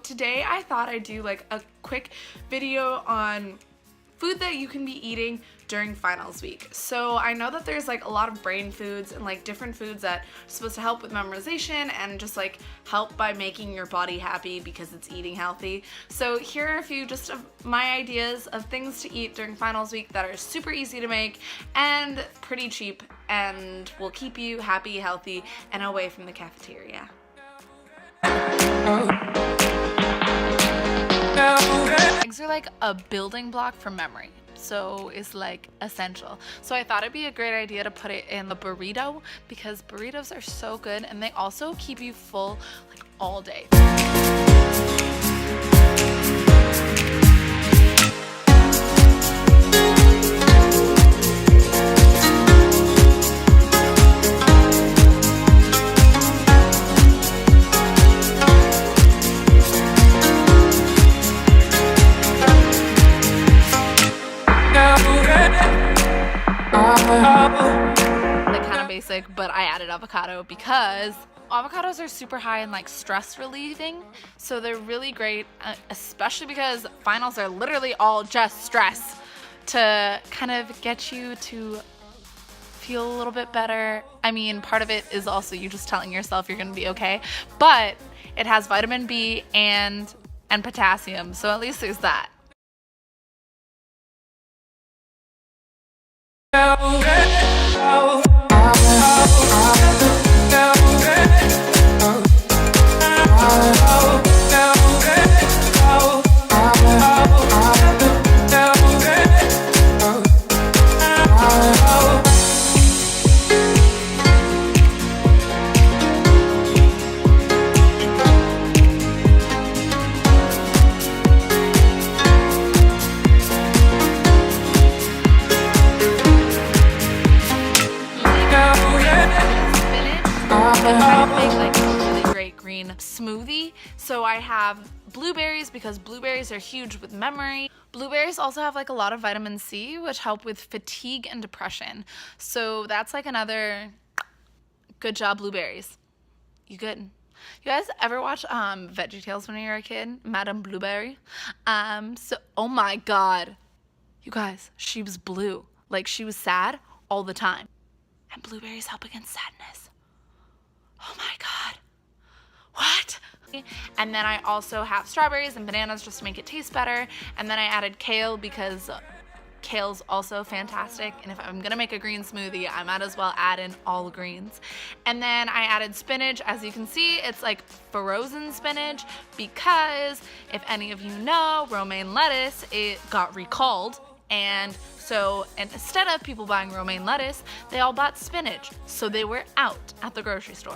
today I thought I'd do like a quick video on food that you can be eating during finals week. So I know that there's like a lot of brain foods and like different foods that are supposed to help with memorization and just like help by making your body happy because it's eating healthy. So here are a few just of my ideas of things to eat during finals week that are super easy to make and pretty cheap and will keep you happy, healthy, and away from the cafeteria. Eggs are like a building block for memory, so it's like essential. So I thought it'd be a great idea to put it in the burrito because burritos are so good and they also keep you full like all day. Like kind of basic, but I added avocado because avocados are super high in like stress relieving, so they're really great, especially because finals are literally all just stress, to kind of get you to feel a little bit better. I mean, part of it is also you just telling yourself you're gonna be okay, but it has vitamin B and potassium, so at least there's that. Smoothie. So I have blueberries because blueberries are huge with memory. Blueberries also have like a lot of vitamin C, which help with fatigue and depression. So that's like another good job, blueberries. You good? You guys ever watch VeggieTales when you were a kid? Madame Blueberry? Oh my god. You guys, she was blue. Like she was sad all the time. And blueberries help against sadness. Oh my god. What? And then I also have strawberries and bananas just to make it taste better. And then I added kale because kale's also fantastic. And if I'm gonna make a green smoothie, I might as well add in all greens. And then I added spinach. As you can see, it's like frozen spinach because if any of you know, romaine lettuce, it got recalled. And so instead of people buying romaine lettuce, they all bought spinach. So they were out at the grocery store.